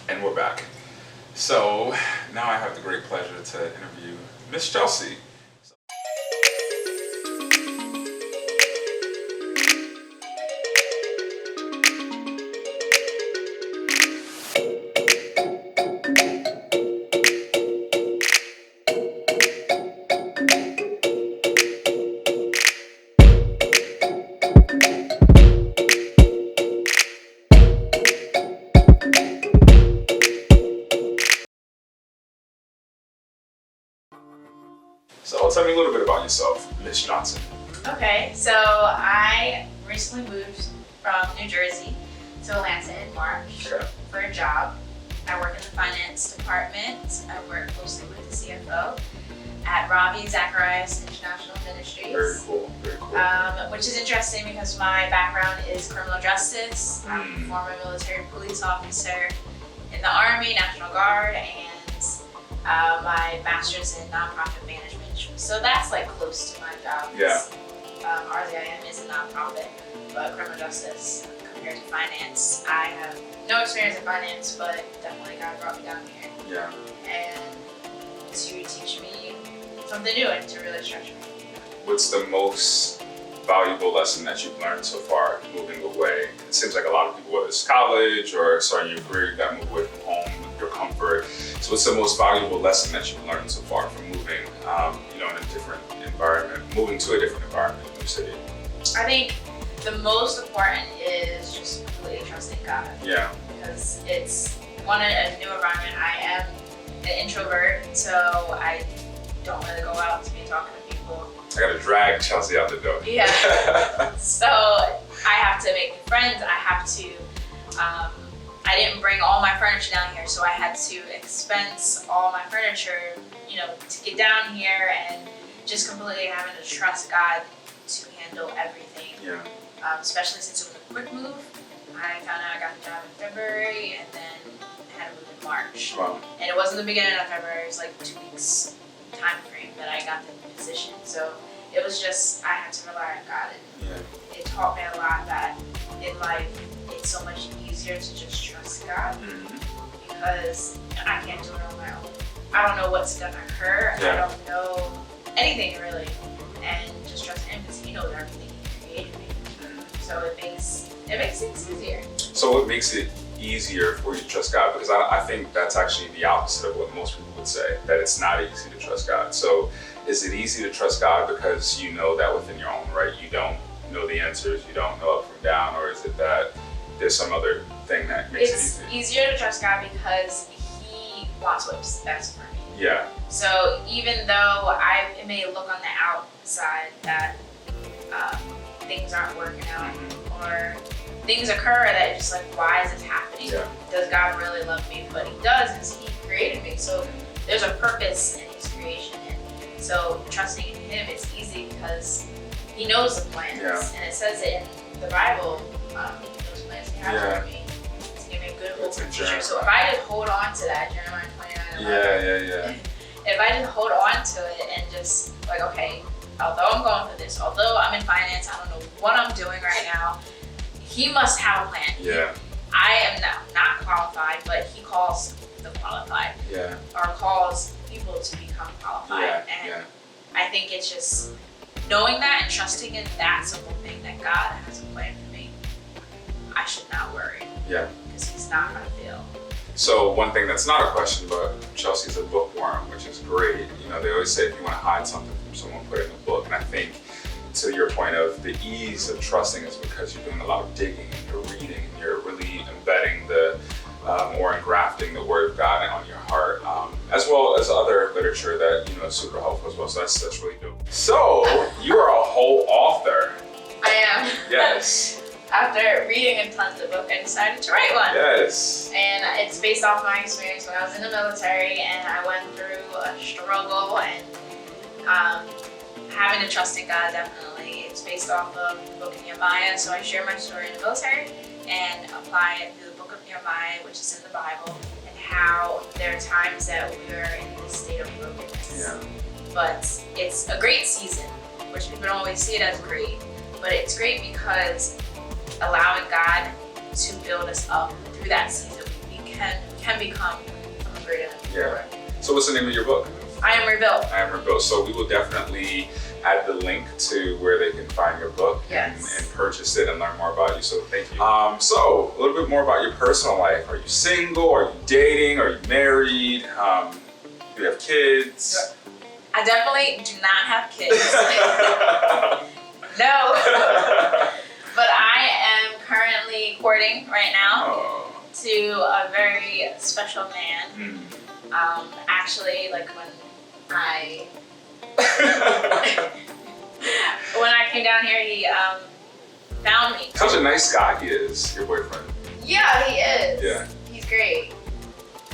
And we're back. So now I have the great pleasure to interview Miss Chelsey. So tell me a little bit about yourself, Miss Johnson. Okay, so I recently moved from New Jersey to Atlanta in March for a job. I work in the finance department. I work closely with the CFO at Ravi Zacharias International Ministries. Very cool, very cool. Which is interesting because my background is criminal justice. I'm a former military police officer in the Army, National Guard, and my master's in nonprofit management. So that's like close to my job. Yeah. RZIM is a nonprofit, but criminal justice compared to finance. I have no experience in finance, but definitely God brought me down here. Yeah. And to teach me something new and to really stretch me. What's the most valuable lesson that you've learned so far moving away? It seems like a lot of people, whether it's college or starting your career, you got to move away from home, your comfort. So what's the most valuable lesson that you've learned so far from moving, in a different environment, moving to a different environment, a new city? I think the most important is just completely trusting God. Yeah. Because it's a new environment. I am an introvert, so I don't really go out to be talking to people. I gotta drag Chelsey out the door. Yeah. So I have to make new friends. I have to. I didn't bring all my furniture down here, so I had to expense all my furniture, to get down here, and just completely having to trust God to handle everything. Yeah. Especially since it was a quick move. I found out I got the job in February, and then I had to move in March. Wow. And it wasn't the beginning of February, it was like 2 weeks time frame that I got the position. So it was just, I had to rely on God. And it taught me a lot that in life, it's so much easier to just trust God because I can't do it on my own. I don't know what's gonna occur. Yeah. I don't know anything really. And just trust Him because He knows everything He created me. So it makes things easier. So what makes it easier for you to trust God? Because I think that's actually the opposite of what most people would say, that it's not easy to trust God. So is it easy to trust God because you know that within your own right, you don't know the answers, you don't know up from down, or is it that there's some other thing that makes it easy? It's easier to trust God because He wants what's best for me. Yeah. So even though it may look on the outside that things aren't working out or things occur that you're just like, why is this happening? Yeah. Does God really love me? But He does because He created me. So there's a purpose in His creation. And so trusting in Him, it's easy because He knows the plans. Yeah. And it says it in the Bible, those plans He has for me to give me a good hope for the future. So if I just hold on to that, Jeremiah 29:11. If I just hold on to it and just like, okay, although I'm going for this, although I'm in finance, I don't know what I'm doing right now, He must have a plan. Yeah. I am not qualified, but He calls the qualified. Yeah. Or calls people to become qualified. Yeah. And I think it's just knowing that and trusting in that simple thing that God has a plan for me. I should not worry. Yeah. Because He's not going to fail. So one thing that's not a question, but Chelsea's a bookworm, which is great. They always say if you want to hide something from someone, put it in a book. And I think to your point of the ease of trusting is because you're doing a lot of digging and you're reading and you're really embedding or engrafting the Word of God on your heart, as well as other literature that is super helpful as well. So that's really dope. So you are a whole author. I am. Yes. After reading a ton of the book, I decided to write one. Yes. And it's based off my experience when I was in the military, and I went through a struggle and having to trust in God, definitely. It's based off of the book of Nehemiah, so I share my story in the military and apply it to the book of Nehemiah, which is in the Bible, and how there are times that we are in this state of brokenness. Yeah. But it's a great season, which people don't always see it as great, but it's great because allowing God to build us up through that season, we can become someone greater than we were. So what's the name of your book? I Am Rebuilt. I Am Rebuilt. So we will definitely add the link to where they can find your book and purchase it and learn more about you. So thank you. So a little bit more about your personal life. Are you single? Are you dating? Are you married? Do you have kids? I definitely do not have kids. No. But I am currently courting right now to a very special man. Actually, like when I came down here, he found me. Such a nice guy he is, your boyfriend. Yeah, he is. Yeah. He's great.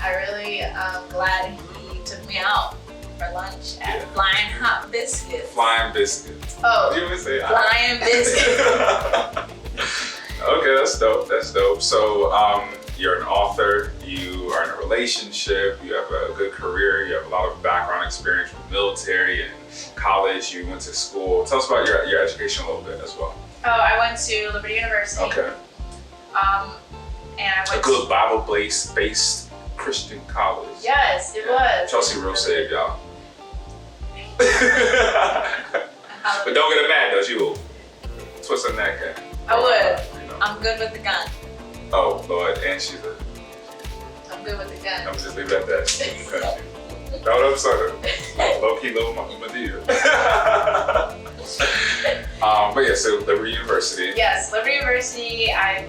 I really am glad he took me out for lunch at Flying Hot Biscuits. Flying Biscuits. Oh, you would say Flying Biscuits. Okay, that's dope. That's dope. So, you're an author. You are in a relationship. You have a good career. You have a lot of background experience from the military and college. You went to school. Tell us about your education a little bit as well. Oh, I went to Liberty University. Okay. And I went a good Bible-based Christian college. Yes, it was. Chelsey real saved, y'all. But don't get mad though. She will twist her neck. I would. You know. I'm good with the gun. Oh Lord, and I'm good with the gun. I'm just leave it at that. No, I'm sorry. Low key, little Medea. But yeah, so Liberty University. Yes, Liberty University. I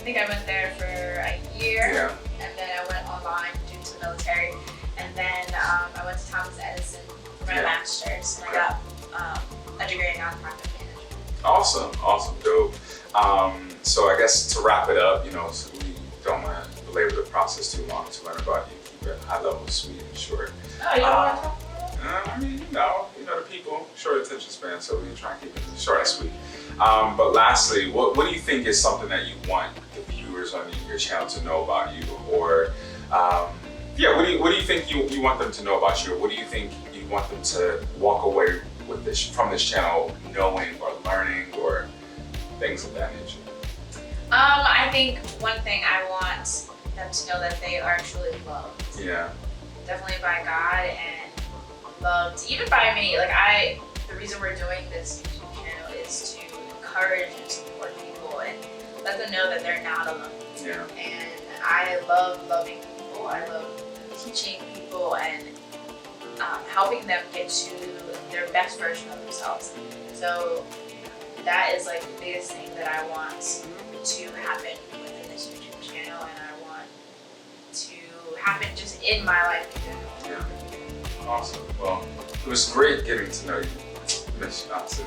think I went there for a year. Yeah. And then I went online due to the military. And then I went to Thomas Edison for my master's, and I got a degree in nonprofit management. Awesome, dope. So I guess to wrap it up, you know, so we don't want to belabor the process too long to learn about you. Keep it high level, sweet, and short. Oh, you don't want to talk about it? I mean, you know the people, short attention span, so we try and keep it short and sweet. But lastly, what do you think is something that you want the viewers on your channel to know about you, or what do you think you want them to know about you, or what do you think you want them to walk away with from this channel knowing or learning or things of that nature? I think one thing I want them to know that they are truly loved. Yeah. Definitely by God and loved even by me. Like the reason we're doing this YouTube channel is to encourage and support people and let them know that they're not alone. Yeah. And I love loving people. I love teaching people and helping them get to their best version of themselves. So that is like the biggest thing that I want to happen within this YouTube channel, and I want to happen just in my life in general. Yeah. Awesome. Well, it was great getting to know you, Ms. Johnson.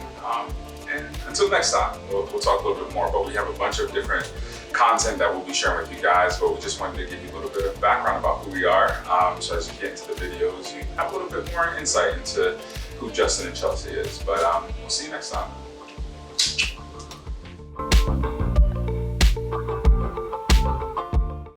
And until next time, we'll talk a little bit more, but we have a bunch of different content that we'll be sharing with you guys, but we just wanted to give you a little bit of background about who we are. So as you get into the videos, you have a little bit more insight into who Justin and Chelsey is. But we'll see you next time.